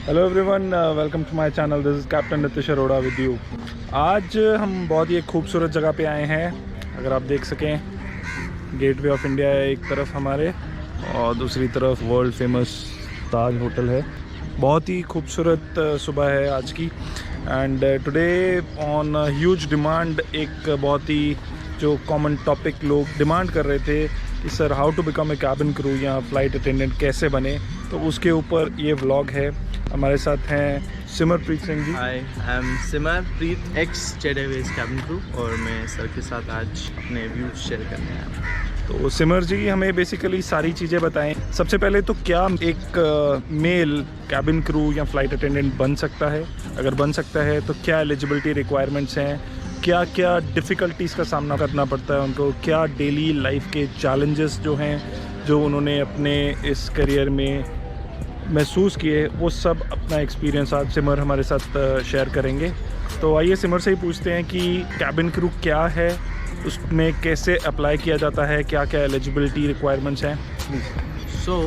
Hello everyone, welcome to my channel. This is captain Nitish Arora with you. आज हम बहुत ही एक खूबसूरत जगह पे आए हैं। अगर आप देख सकें, गेटवे ऑफ इंडिया है एक तरफ हमारे और दूसरी तरफ वर्ल्ड फेमस ताज होटल है। बहुत ही खूबसूरत सुबह है आज की। And today on huge demand, एक बहुत ही जो कॉमन टॉपिक लोग डिमांड कर रहे थे कि sir how to become a cabin crew या फ्लाइट अटेंडेंट कैसे बने, तो उसके ऊपर ये व्लॉग है। हमारे साथ हैं Simarpreet Singh ji. Hi, I am Simarpreet, X Z Airways cabin crew, और मैं सर के साथ आज अपने व्यूज शेयर करने आया हूँ। तो सिमर जी हमें बेसिकली सारी चीज़ें बताएं। सबसे पहले तो क्या एक मेल कैबिन क्रू या फ्लाइट अटेंडेंट बन सकता है? अगर बन सकता है तो क्या एलिजिबिलिटी रिक्वायरमेंट्स हैं, क्या क्या डिफ़िकल्टीज़ का सामना करना पड़ता है उनको, क्या डेली लाइफ के चैलेंजेस जो हैं जो उन्होंने अपने इस करियर में महसूस किए, वो सब अपना एक्सपीरियंस आज सिमर हमारे साथ शेयर करेंगे। तो आइए सिमर से ही पूछते हैं कि कैबिन क्रू क्या है, उसमें कैसे अप्लाई किया जाता है, क्या क्या एलिजिबिलिटी रिक्वायरमेंट्स हैं। सो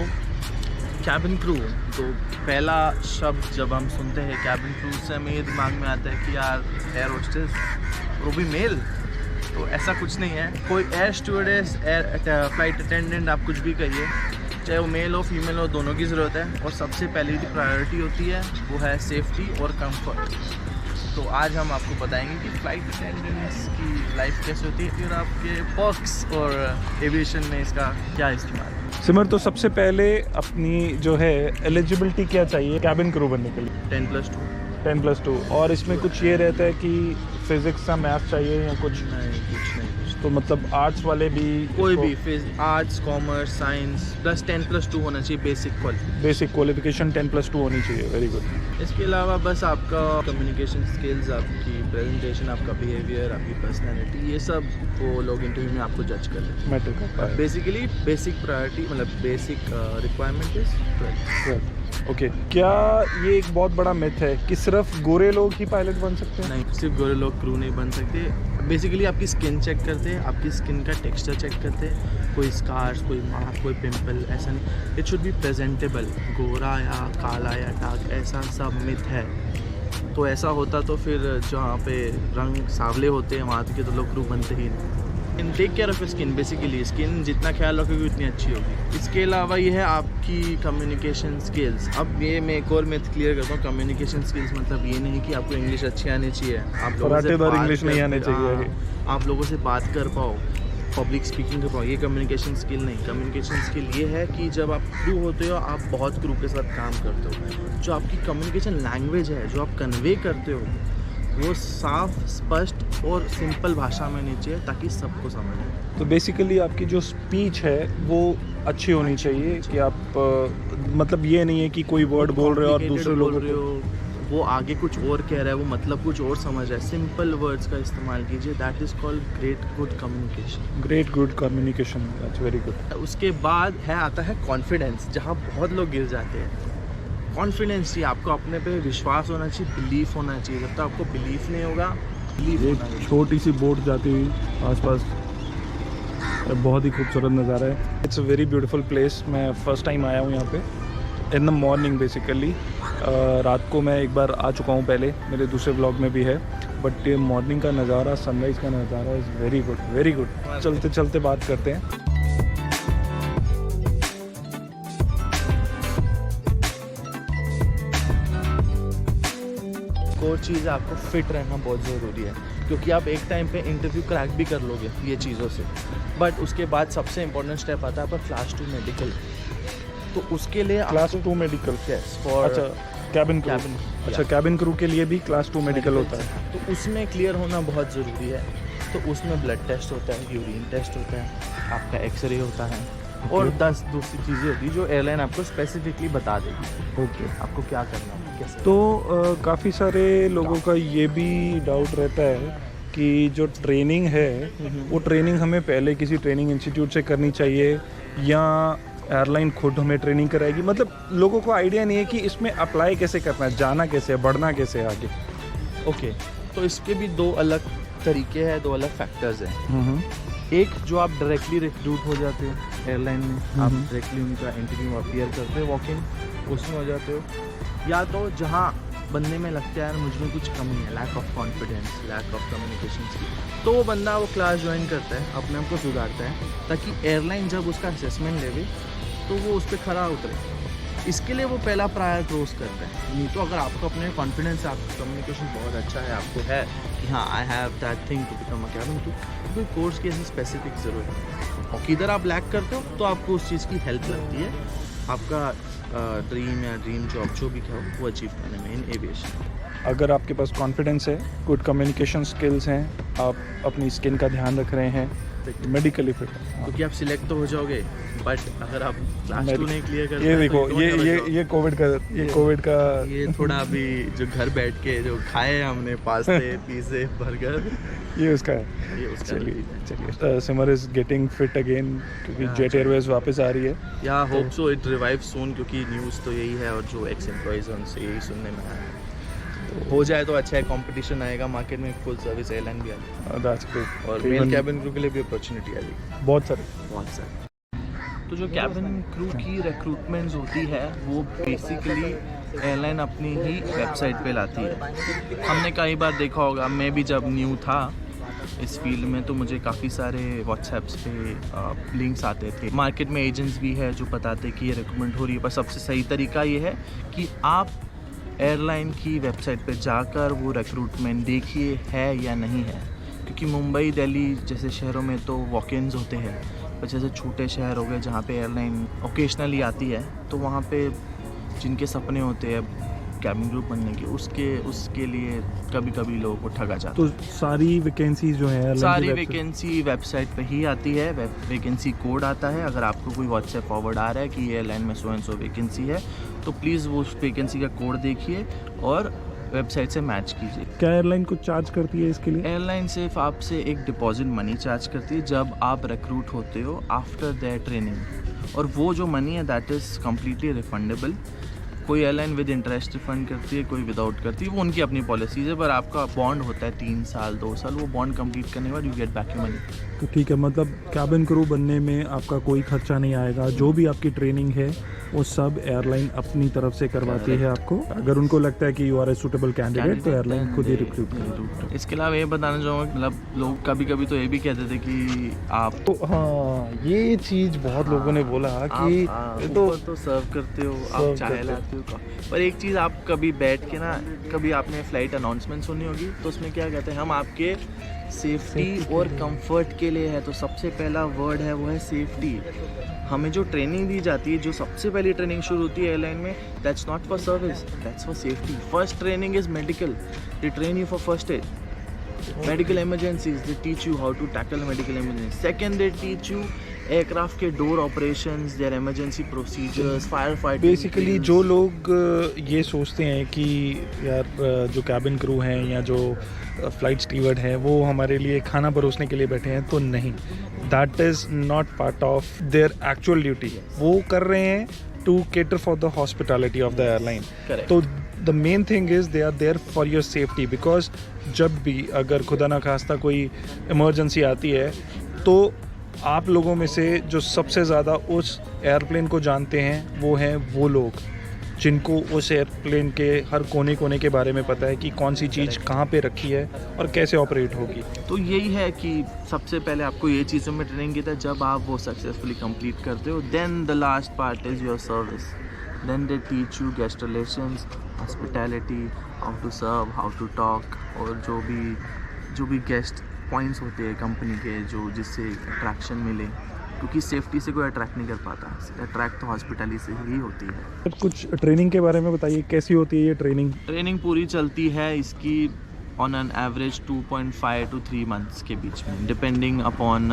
कैबिन क्रू, तो पहला शब्द जब हम सुनते हैं कैबिन क्रू से हमें ये दिमाग में आता है कि यार एयर होस्टेस, वो भी मेल। तो ऐसा कुछ नहीं है। कोई एयर स्टूवर्डेस, एयर फ्लाइट अटेंडेंट, आप कुछ भी कहिए, चाहे वो मेल हो फीमेल हो, दोनों की ज़रूरत है। और सबसे पहली जो प्रायोरिटी होती है वो है सेफ्टी और कंफर्ट। तो आज हम आपको बताएंगे कि फ़्लाइट अटेंडेंट्स की लाइफ कैसे होती है और आपके पर्क्स और एविएशन में इसका क्या इस्तेमाल है। सिमर, तो सबसे पहले अपनी जो है एलिजिबिलिटी क्या चाहिए कैबिन क्रू बनने के लिए? 10+2। 10+2। और इसमें कुछ ये रहता है कि फिज़िक्स का मैथ चाहिए या कुछ? नहीं, कुछ नहीं। तो मतलब आर्ट्स वाले भी, कोई भी आर्ट्स, कॉमर्स, साइंस प्लस 10+2 होना चाहिए बेसिक क्वालिफिकेशन 10+2 होनी चाहिए। Very good. इसके अलावा बस आपका कम्युनिकेशन स्किल्स, आपकी प्रेजेंटेशन, आपका बिहेवियर, आपकी पर्सनैलिटी, ये सब वो लोग इंटरव्यू में आपको जज कर लेते हैं। मैटर करता है। बेसिकली बेसिक प्रायोरिटी, मतलब बेसिक रिक्वायरमेंट इज 12। ओके। क्या ये एक बहुत बड़ा मिथ है कि सिर्फ गोरे लोग ही पायलट बन सकते हैं? नहीं, सिर्फ गोरे लोग क्रू नहीं बन सकते। बेसिकली आपकी स्किन चेक करते हैं, आपकी स्किन का टेक्सचर चेक करते हैं। कोई स्कार्स, कोई मार्क, कोई पिंपल, ऐसा नहीं। It should be presentable. गोरा या काला या डार्क, ऐसा सब मिथ है। तो ऐसा होता तो फिर जहाँ पे रंग सांवले होते हैं वहाँ के तो लोग क्रू बनते ही नहीं। Take care of skin, basically skin जितना ख्याल रखोगे उतनी अच्छी होगी। इसके अलावा ये है आपकी कम्युनिकेशन स्किल्स। अब ये मैं एक और मिथ क्लियर करता हूँ। कम्युनिकेशन स्किल्स मतलब ये नहीं कि आपको इंग्लिश अच्छी आनी चाहिए, आप लोगों से इंग्लिश नहीं आनी चाहिए, आप लोगों से बात कर पाओ, पब्लिक स्पीकिंग कर पाओ। ये कम्युनिकेशन स्किल नहीं। कम्युनिकेशन स्किल ये है कि जब आप क्रू होते हो, आप बहुत क्रू के साथ काम करते हो, जो आपकी कम्युनिकेशन लैंग्वेज है, जो आप कन्वे करते हो, वो साफ, स्पष्ट और सिंपल भाषा में होनी चाहिए ताकि सबको समझ आए। तो बेसिकली आपकी जो स्पीच है वो अच्छी होनी चाहिए कि आप मतलब ये नहीं है कि कोई वर्ड बोल रहे हो और दूसरे लोगों को वो आगे कुछ और कह रहा है, वो मतलब कुछ और समझ रहा है। सिंपल वर्ड्स का इस्तेमाल कीजिए। That is called great good communication. Great good communication, that's very good. उसके बाद है आता है कॉन्फिडेंस, जहाँ बहुत लोग गिर जाते हैं। कॉन्फिडेंस चाहिए, आपको अपने पे विश्वास होना चाहिए, बिलीफ होना चाहिए। जब तक आपको बिलीफ नहीं होगा, बिलीफ होना चाहिए। छोटी सी बोट जाती हुई आसपास, बहुत ही खूबसूरत नज़ारा है। It's a very beautiful place. मैं फ़र्स्ट टाइम आया हूँ यहाँ पे इन द मॉर्निंग बेसिकली। रात को मैं एक बार आ चुका हूँ पहले, मेरे दूसरे ब्लॉग में भी है, बट ये मॉर्निंग का नज़ारा, सनराइज़ का नज़ारा is very good, very good. चलते चलते बात करते हैं। और चीज़ है, आपको फिट रहना बहुत ज़रूरी है, क्योंकि आप एक टाइम पे इंटरव्यू क्रैक भी कर लोगे ये चीज़ों से। बट उसके बाद सबसे इम्पोर्टेंट स्टेप आता है पर क्लास 2 मेडिकल। तो उसके लिए क्लास 2 मेडिकल, यस, फॉर अच्छा कैबिन क्रू। अच्छा, कैबिन क्रू के लिए भी क्लास 2 मेडिकल होता है। तो उसमें क्लियर होना बहुत ज़रूरी है। तो उसमें ब्लड टेस्ट होता है, यूरिन टेस्ट होता है, आपका एक्सरे होता है, और 10 दूसरी चीज़ें होती है जो एयरलाइन आपको स्पेसिफिकली बता देगी। ओके, आपको क्या करना है, कैसे। तो काफ़ी सारे लोगों का ये भी डाउट रहता है कि जो ट्रेनिंग है वो ट्रेनिंग हमें पहले किसी ट्रेनिंग इंस्टीट्यूट से करनी चाहिए या एयरलाइन खुद हमें ट्रेनिंग कराएगी। मतलब लोगों को आइडिया नहीं है कि इसमें अप्लाई कैसे करना है, जाना कैसे है, बढ़ना कैसे है आगे। ओके, तो इसके भी 2 अलग तरीके हैं, 2 अलग फैक्टर्स हैं। एक जो आप डायरेक्टली रिक्रूट हो जाते हो एयरलाइन में, आप डायरेक्टली उनका इंटरव्यू अपीयर करते हो, वॉक इन, उसमें हो जाते हो। या तो जहाँ बंदे में लगता है यार मुझ में कुछ कमी है, lack of confidence, lack of communication skill, तो वो बंदा वो क्लास ज्वाइन करता है, अपने आप को सुधारता है, ताकि एयरलाइन जब उसका असेसमेंट लेवे तो वो उस पर खरा उतरे। इसके लिए वो पहला प्रायर कोर्स करता है। नहीं तो अगर आपको अपने कॉन्फिडेंस है, आपका कम्युनिकेशन बहुत अच्छा है, आपको है कि हाँ I have that thing to become a cabin crew, तो कोई कोर्स की ऐसी स्पेसिफिक ज़रूरत है। और किधर आप लैक करते हो तो आपको उस चीज़ की हेल्प लगती है आपका ड्रीम या ड्रीम जॉब जो भी हो वो अचीव करने में इन एविएशन। अगर आपके पास कॉन्फिडेंस है, गुड कम्युनिकेशन स्किल्स हैं, आप अपनी स्किन का ध्यान रख रहे हैं, मेडिकली फिट है, क्योंकि आप सिलेक्ट तो हो जाओगे, बट अगर आप क्लास 2 नहीं क्लियर करते ये देखो ये कोविड का ये थोड़ा अभी जो घर बैठ के जो खाए हमने पास्ते पिज़्ज़े बर्गर, ये उसका है। ये उसका चलिए सिमर इज गेटिंग फिट अगेन क्योंकि जेट एयरवेज वापस आ रही है। या होप सो इट रिवाइव सून, क्योंकि न्यूज़ तो यही है और जो एक्स एम्प्लॉइज हैं उनसे यही सुनने में आया है। हो जाए तो अच्छा है, कंपटीशन आएगा मार्केट में, फुल सर्विस एयरलाइन भी आएगी दैट्स ग्रेट, और मेल कैबिन क्रू के लिए भी अपॉर्चुनिटी आएगी बहुत सारे। तो जो कैबिन क्रू की रिक्रूटमेंट्स होती है वो बेसिकली एयरलाइन अपनी ही वेबसाइट पे लाती है। हमने कई बार देखा होगा, मैं भी जब न्यू था इस फील्ड में तो मुझे काफ़ी सारे व्हाट्सएप्स पे लिंक्स आते थे। मार्केट में एजेंट्स भी है जो बताते कि ये रिक्रूटमेंट हो रही है, पर सबसे सही तरीका ये है कि आप एयरलाइन की वेबसाइट पे जाकर वो रिक्रूटमेंट देखिए है या नहीं है, क्योंकि मुंबई दिल्ली जैसे शहरों में तो वॉक-इन्स होते हैं, पर जैसे छोटे शहर हो गए जहाँ पे एयरलाइन ओकेजनली आती है तो वहाँ पे जिनके सपने होते हैं कैबिन क्रू बनने के, उसके लिए कभी कभी लोगों को ठगा जाता है। तो सारी वैकेंसीज जो है सारी वैकेंसी वेबसाइट पे ही आती है, वैकेंसी कोड आता है। अगर आपको कोई व्हाट्सएप फॉरवर्ड आ रहा है कि एयरलाइन में सो एंड सो वैकेंसी है तो प्लीज़ वो उस वैकेंसी का कोड देखिए और वेबसाइट से मैच कीजिए। क्या एयरलाइन कुछ चार्ज करती है इसके लिए? एयरलाइन सिर्फ आपसे एक डिपॉजिट मनी चार्ज करती है जब आप रिक्रूट होते हो आफ्टर देयर ट्रेनिंग, और वो जो मनी है दैट इज़ कम्प्लीटली रिफंडेबल। कोई एयरलाइन विद इंटरेस्ट रिफंड करती है, कोई विदाउट करती है, वो उनकी अपनी पॉलिसीज़ है। पर आपका बॉन्ड होता है 3 साल 2 साल, वो बॉन्ड कंप्लीट करने के बाद you get back your money. तो ठीक है, मतलब कैबिन क्रू बनने में आपका कोई खर्चा नहीं आएगा, जो भी आपकी ट्रेनिंग है वो सब एयरलाइन अपनी तरफ से करवाती है आपको। अगर उनको लगता है कि you are a suitable candidate तो एयरलाइन खुद ही रिक्रूट करती है। इसके अलावा ये बताना चाहूँगा, मतलब लोग कभी कभी तो ये भी कहते थे कि आप तो हाँ, ये चीज़ बहुत लोगों ने बोला कि तो सर्व करते हो, आप चाय लाते हो, पर एक चीज़ आप कभी बैठ के ना, कभी आपने फ़्लाइट अनाउंसमेंट सुनी होगी तो उसमें क्या कहते हैं, हम आपके सेफ्टी और कंफर्ट के लिए है। तो सबसे पहला वर्ड है वो है सेफ्टी। हमें जो ट्रेनिंग दी जाती है, जो सबसे पहली ट्रेनिंग शुरू होती है एयरलाइन में, that's not for service, that's for safety. First training is medical, they train you for first aid, medical emergencies, they teach you how to tackle medical emergencies. Second, they teach you aircraft के door operations, their emergency procedures, fire fighting. Basically जो लोग ये सोचते हैं कि यार जो cabin crew हैं या जो फ्लाइट स्टीवर्ड हैं वो हमारे लिए खाना परोसने के लिए बैठे हैं, तो नहीं, that is not part of their actual duty. वो कर रहे हैं to cater for the hospitality of the airline. तो the main thing is they are there for your safety, because जब भी अगर खुदा ना खास्ता कोई इमरजेंसी आती है तो आप लोगों में से जो सबसे ज़्यादा उस एयरप्लेन को जानते हैं वो हैं वो लोग जिनको उस एयरप्लेन के हर कोने कोने के बारे में पता है कि कौन सी चीज़ कहाँ पे रखी है और कैसे ऑपरेट होगी। तो यही है कि सबसे पहले आपको ये चीज़ों में ट्रेनिंग की है। जब आप वो सक्सेसफुली कंप्लीट करते हो, then the last part is your service. Then they teach you guest relations, hospitality, how to serve, how to talk, और जो भी गेस्ट पॉइंट्स होते हैं कंपनी के, जो जिससे अट्रैक्शन मिले, क्योंकि सेफ्टी से कोई अट्रैक्ट नहीं कर पाता, अट्रैक्ट तो हॉस्पिटैलिटी से ही होती है। कुछ ट्रेनिंग के बारे में बताइए, कैसी होती है ये ट्रेनिंग? ट्रेनिंग पूरी चलती है इसकी on an average 2.5 to 3 months के बीच में, डिपेंडिंग अपॉन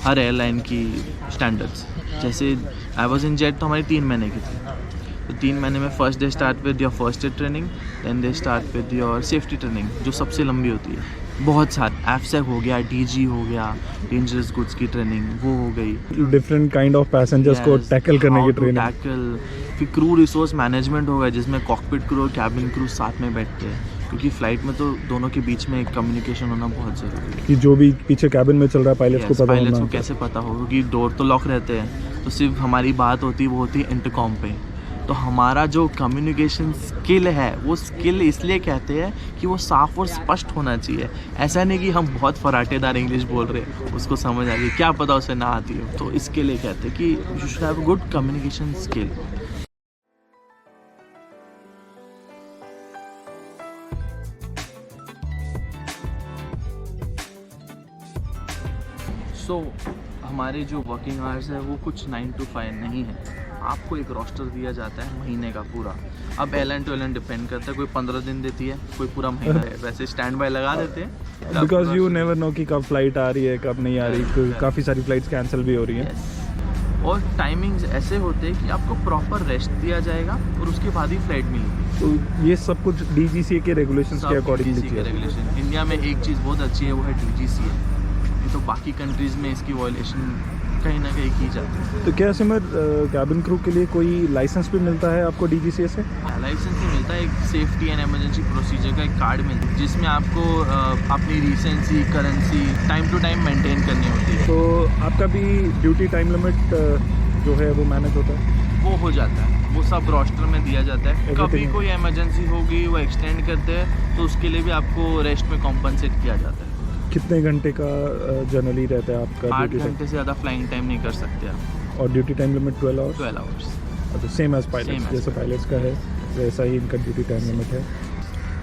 हर एयरलाइन की स्टैंडर्ड्स। जैसे आई वॉज इन जेट तो हमारी 3 महीने की थी, तो 3 महीने में first day start with your first aid training, then they start with your safety training जो सबसे लंबी होती है। बहुत सारे एफसेक हो गया, डीजी हो गया, डेंजरस गुड्स की ट्रेनिंग वो हो गई, डिफरेंट काइंड ऑफ पैसेंजर्स को टैकल करने की ट्रेनिंग, फिर क्रू रिसोर्स मैनेजमेंट हो गया जिसमें कॉकपिट क्रू और कैबिन क्रू साथ में बैठते हैं, क्योंकि फ़्लाइट में तो दोनों के बीच में कम्युनिकेशन होना बहुत ज़रूरी है कि जो भी पीछे कैबिन में चल रहा है पायलट्स को पता कैसे पता हो, क्योंकि डोर तो लॉक रहते हैं, तो सिर्फ हमारी बात होती है वो होती है इंटरकॉम पे तो हमारा जो कम्युनिकेशन स्किल है वो स्किल इसलिए कहते हैं कि वो साफ और स्पष्ट होना चाहिए। ऐसा नहीं कि हम बहुत फराटेदार इंग्लिश बोल रहे हैं, उसको समझ आ गई, क्या पता उसे ना आती हो। तो इसके लिए कहते हैं कि you should have a good communication skill. So हमारे जो वर्किंग आवर्स है वो कुछ 9 to 5 नहीं है। आपको एक रोस्टर दिया जाता है महीने का पूरा। अब एयरलाइन टू एयरलाइन डिपेंड करता है, कोई 15 दिन देती है, कोई पूरा महीना है। वैसे स्टैंड बाय लगा देते हैं बिकॉज यू नेवर नो कि कब फ्लाइट आ रही है कब नहीं आ रही। काफ़ी सारी फ्लाइट्स कैंसिल भी हो रही हैं। और टाइमिंग्स ऐसे होते हैं कि आपको प्रॉपर रेस्ट दिया जाएगा और उसके बाद ही फ्लाइट मिलेगी। तो ये सब कुछ DGCA के रेगुलेशंस के अकॉर्डिंग रेगुलेशन। इंडिया में एक चीज़ बहुत अच्छी है, वो है DGCA। तो बाकी कंट्रीज़ में इसकी वॉयलेशन कहीं ना कहीं की जाती है। तो क्या सिमर कैबिन क्रू के लिए कोई लाइसेंस भी मिलता है आपको DGCA से? लाइसेंस नहीं मिलता, एक सेफ्टी एंड इमरजेंसी प्रोसीजर का एक कार्ड मिलता है जिसमें आपको अपनी recency, currency time to time maintain करनी होती है। तो आपका भी ड्यूटी टाइम लिमिट जो है वो मैनेज होता है? वो हो जाता है, वो सब रोस्टर में दिया जाता है। कभी Everything कोई इमरजेंसी होगी वो एक्सटेंड करते हैं तो उसके लिए भी आपको रेस्ट में कॉम्पनसेट किया जाता है। कितने घंटे का जनरली रहता है आपका 8 ड्यूटी घंटे से ज़्यादा फ्लाइंग टाइम नहीं कर सकते आप। टाइम? और duty time limit 12 hours? 12 hours. तो same as pilot, Same as जैसे पायलट्स का है वैसा ही इनका ड्यूटी टाइम लिमिट है।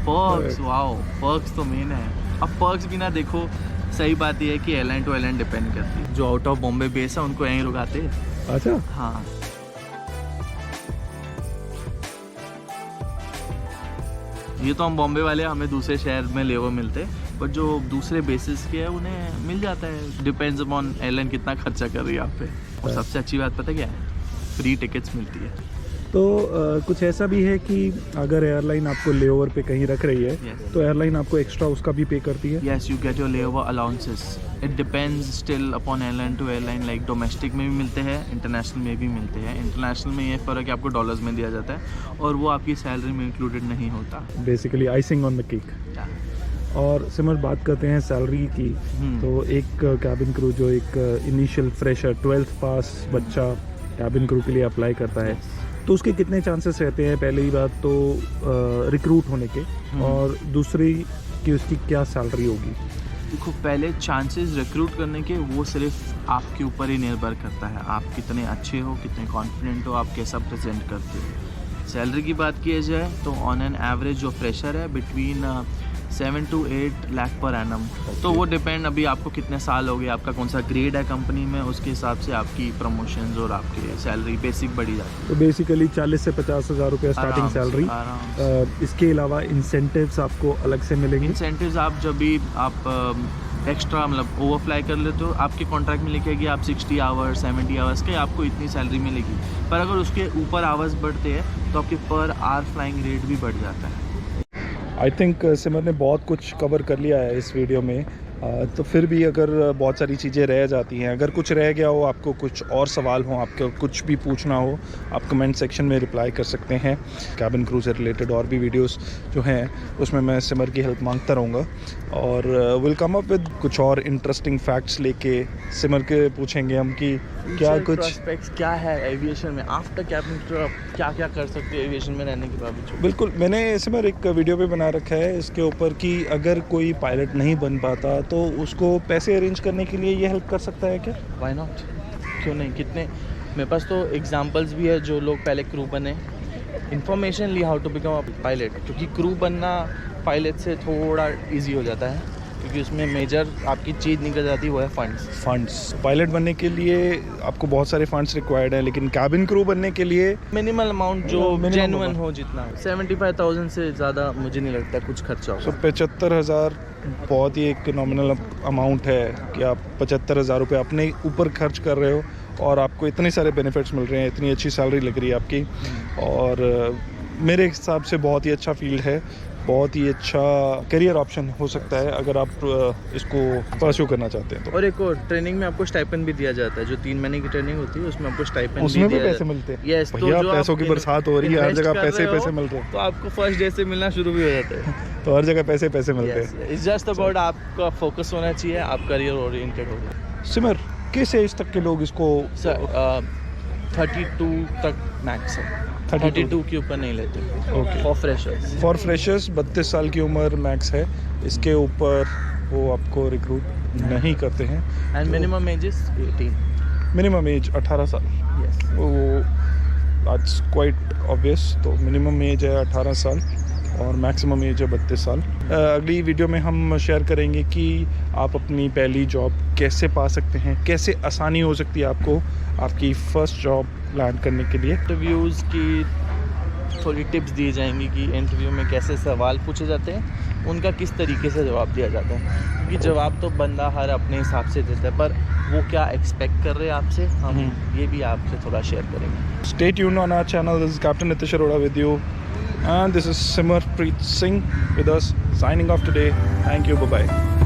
पर्क्स, वाओ, पर्क्स तो मेन है। अब पर्क्स भी ना देखो, सही बात यह है कि एयरलाइन टू एयरलाइन डिपेंड करती है। जो आउट ऑफ बॉम्बे बेस है उनको यहीं रुकाते हैं। अच्छा, हाँ, ये तो हम बॉम्बे वाले, हमें दूसरे शहर में लेवर मिलते हैं, बट जो दूसरे बेसिस के हैं उन्हें मिल जाता है। डिपेंड्स अपॉन एयरलाइन कितना खर्चा कर रही है आप पे। और सबसे अच्छी बात पता क्या है, फ्री टिकट्स मिलती है। तो कुछ ऐसा भी है कि अगर एयरलाइन आपको लेओवर पे कहीं रख रही है Yes. तो एयरलाइन आपको एक्स्ट्रा उसका भी पे करती है? Yes, you get your layover allowances. It depends still upon airline to airline. Like domestic में भी मिलते हैं, इंटरनेशनल में भी मिलते हैं। इंटरनेशनल में ये फ़र्क है कि आपको डॉलर्स में दिया जाता है और वो आपकी सैलरी में इंक्लूडेड नहीं होता। Basically icing on the cake. और सिमर बात करते हैं सैलरी की। तो एक कैबिन क्रू जो एक इनिशियल फ्रेशर 12th पास बच्चा कैबिन क्रू के लिए अप्लाई करता है तो उसके कितने चांसेस रहते हैं? पहले ही बात तो रिक्रूट होने के, और दूसरी कि उसकी क्या सैलरी होगी? देखो, पहले चांसेस रिक्रूट करने के वो सिर्फ आपके ऊपर ही निर्भर करता है। आप कितने अच्छे हो, कितने कॉन्फिडेंट हो, आप कैसा प्रेजेंट करते हो। सैलरी की बात की जाए तो ऑन एन एवरेज जो फ्रेशर है between 7 to 8 lakh per annum. तो वो डिपेंड, अभी आपको कितने साल हो गए, आपका कौन सा ग्रेड है कंपनी में, उसके हिसाब से आपकी प्रमोशंस और आपकी सैलरी बेसिक बढ़ी जाती है। तो बेसिकली 40 से 50 हज़ार रुपये स्टार्टिंग सैलरी। इसके अलावा इंसेंटिव्स आपको अलग से मिलेंगे? इंसेंटिव्स आप जब भी आप एक्स्ट्रा मतलब ओवरफ्लाई कर लेते हो, आपके कॉन्ट्रैक्ट में लिखेगी आप 60 आवर्स 70 आवर्स के आपको इतनी सैलरी मिलेगी। पर अगर उसके ऊपर आवर्स बढ़ते हैं तो आपके पर आवर फ्लाइंग रेट भी बढ़ जाता है। आई थिंक सिमर ने बहुत कुछ कवर कर लिया है इस वीडियो में। तो फिर भी अगर बहुत सारी चीज़ें रह जाती हैं, अगर कुछ रह गया हो, आपको कुछ और सवाल हो, आपको कुछ भी पूछना हो, आप कमेंट सेक्शन में रिप्लाई कर सकते हैं। कैबिन क्रू से रिलेटेड और भी वीडियोस जो हैं उसमें मैं सिमर की हेल्प मांगता रहूँगा, और विल कम अप विद कुछ और इंटरेस्टिंग फैक्ट्स लेके सिमर के पूछेंगे हम कि क्या कुछ प्रोस्पेक्ट्स क्या है एविएशन में। आफ्टर कैबिन क्रू आप क्या क्या कर सकते हो एविएशन में रहने के बावजूद। बिल्कुल, मैंने सिमर एक वीडियो भी बना रखा है इसके ऊपर कि अगर कोई पायलट नहीं बन पाता तो उसको पैसे अरेंज करने के लिए ये हेल्प कर सकता है क्या? व्हाई नॉट, क्यों नहीं। कितने मेरे पास तो एग्जांपल्स भी है जो लोग पहले क्रू बने, इन्फॉर्मेशन ली how to become a pilot. क्योंकि क्रू बनना पायलट से थोड़ा इजी हो जाता है, क्योंकि उसमें मेजर आपकी चीज़ निकल जाती है, वो है फंड्स। पायलट बनने के लिए आपको बहुत सारे फंड्स रिक्वायर्ड हैं, लेकिन कैबिन क्रू बनने के लिए मिनिमल अमाउंट जो जेन्युइन हो, जितना 75,000 से ज़्यादा मुझे नहीं लगता कुछ खर्चा हो। 75,000 बहुत ही एक नॉमिनल अमाउंट है कि आप 75,000 रुपये अपने ऊपर खर्च कर रहे हो और आपको इतने सारे बेनिफिट्स मिल रहे हैं, इतनी अच्छी सैलरी लग रही है आपकी। और मेरे हिसाब से बहुत ही अच्छा फील्ड है, बहुत ही अच्छा करियर ऑप्शन हो सकता है अगर आप इसको परस्यू करना चाहते हैं तो। और एक और ट्रेनिंग में आपको स्टाइपेंड भी दिया जाता है, जो 3 महीने की ट्रेनिंग होती है उसमें आपको स्टाइपेंड उसमें भी पैसे मिलते हैं। यस, तो भैया जो पैसों की बरसात हो रही है, हर जगह पैसे पैसे मिल रहे हैं, तो आपको फर्स्ट डे से मिलना शुरू भी हो जाता है। तो हर जगह पैसे पैसे मिलते हैं। इट्स जस्ट अबाउट आपका फोकस होना चाहिए, आप करियर ओरिएंटेड हो। सिमर, किस एज तक के लोग इसको 32 तक मैक्स है, 32 32 के ऊपर नहीं लेते okay. For freshers. For freshers 32 साल की उम्र मैक्स है, इसके ऊपर वो आपको रिक्रूट नहीं करते हैं। And minimum age is 18। Minimum age 18 साल, यस। वो दैट्स क्वाइट ऑब्वियस। तो मिनिमम एज है 18 साल और मैक्सिमम एज है 32 साल। अगली वीडियो में हम शेयर करेंगे कि आप अपनी पहली जॉब कैसे पा सकते हैं, कैसे आसानी हो सकती है आपको आपकी फ़र्स्ट जॉब लैंड करने के लिए। इंटरव्यूज़ की थोड़ी टिप्स दी जाएंगी कि इंटरव्यू में कैसे सवाल पूछे जाते हैं, उनका किस तरीके से जवाब दिया जाता है, क्योंकि जवाब तो बंदा हर अपने हिसाब से देता है, पर वो क्या एक्सपेक्ट कर रहे हैं आपसे, हम ये भी आपसे थोड़ा शेयर करेंगे। Stay tuned on our channel. This is Captain Nitish Arora with you, and this is Simarpreet Singh with us, signing off today. Thank you. Bye bye.